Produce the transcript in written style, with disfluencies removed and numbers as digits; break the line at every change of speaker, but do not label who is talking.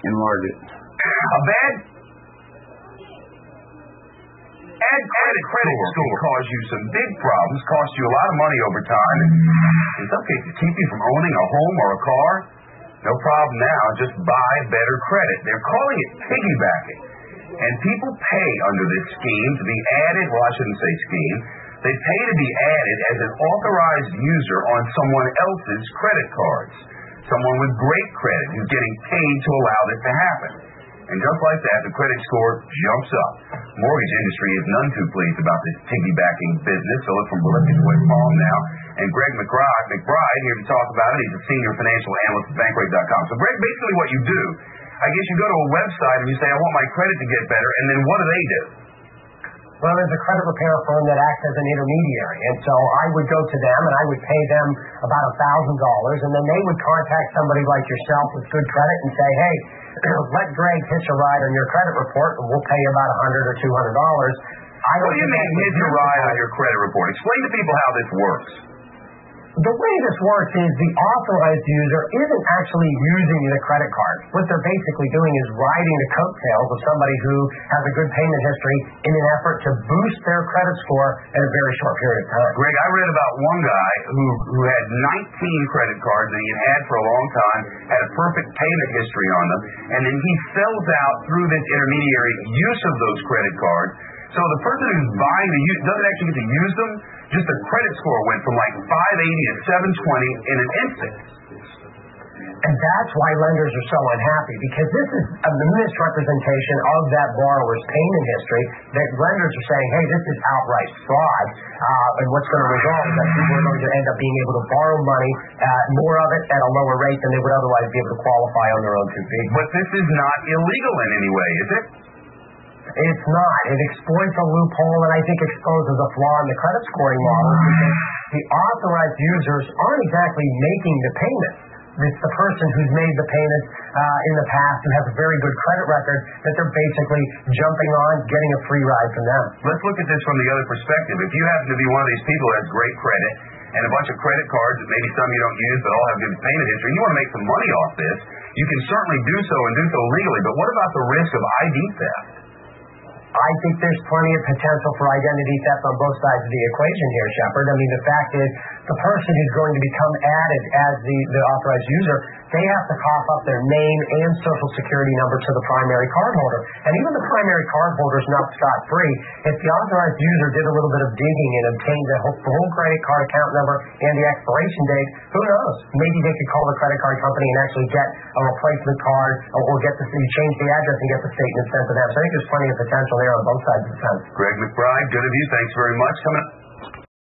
Enlarge it.
A bad credit score can cause you some big problems, cost you a lot of money over time, and in some cases keep you from owning a home or a car. No problem now, just buy better credit. They're calling it piggybacking. And people pay under this scheme to be added, well, I shouldn't say scheme, they pay to be added as an authorized user on someone else's credit cards. Someone with great credit who's getting paid to allow this to happen. And just like that, the credit score jumps up. Mortgage industry is none too pleased about this piggybacking business. So look from Prolific to West Palm now. And Greg McBride here to talk about it. He's a senior financial analyst at bankrate.com. So Greg, basically what you do, I guess you go to a website and you say, I want my credit to get better. And then what do?
Well, there's a credit repair firm that acts as an intermediary, and so I would go to them and I would pay them about $1,000, and then they would contact somebody like yourself with good credit and say, hey, let Greg hitch a ride on your credit report, and we'll pay you about $100 or $200.
What do you mean hitch a ride on your credit report? Explain to people how this works.
The way this works is the authorized user isn't actually using the credit card. What they're basically doing is riding the coattails of somebody who has a good payment history in an effort to boost their credit score in a very short period of time.
Greg, I read about one guy who had 19 credit cards that he had for a long time, had a perfect payment history on them, and then he sells out through this intermediary use of those credit cards. So the person who's buying doesn't actually get to use them. Just the credit score went from like 580 to 720 in an instant.
And that's why lenders are so unhappy, because this is a misrepresentation of that borrower's payment history, that lenders are saying, hey, this is outright fraud, and what's going to result is that people are going to end up being able to borrow money, more of it at a lower rate than they would otherwise be able to qualify on their own 2 feet.
But this is not illegal in any way, is it?
It's not. It exploits a loophole and I think exposes a flaw in the credit scoring model, because the authorized users aren't exactly making the payments. It's the person who's made the payments in the past and has a very good credit record that they're basically jumping on, getting a free ride from them.
Let's look at this from the other perspective. If you happen to be one of these people who has great credit and a bunch of credit cards that maybe some you don't use but all have good payment history, and you want to make some money off this, you can certainly do so and do so legally. But what about the risk of ID theft?
I think there's plenty of potential for identity theft on both sides of the equation here, Shepard. I mean, the fact is, the person who's going to become added as the authorized user, they have to cough up their name and social security number to the primary cardholder. And even the primary cardholder's not scot-free. If the authorized user did a little bit of digging and obtained the whole credit card account number and the expiration date, who knows? Maybe they could call the credit card company and actually get a replacement card or change the address and get the statement sent to them. So I think there's plenty of potential there on both sides of the fence.
Greg McBride, good of you. Thanks very much. Coming up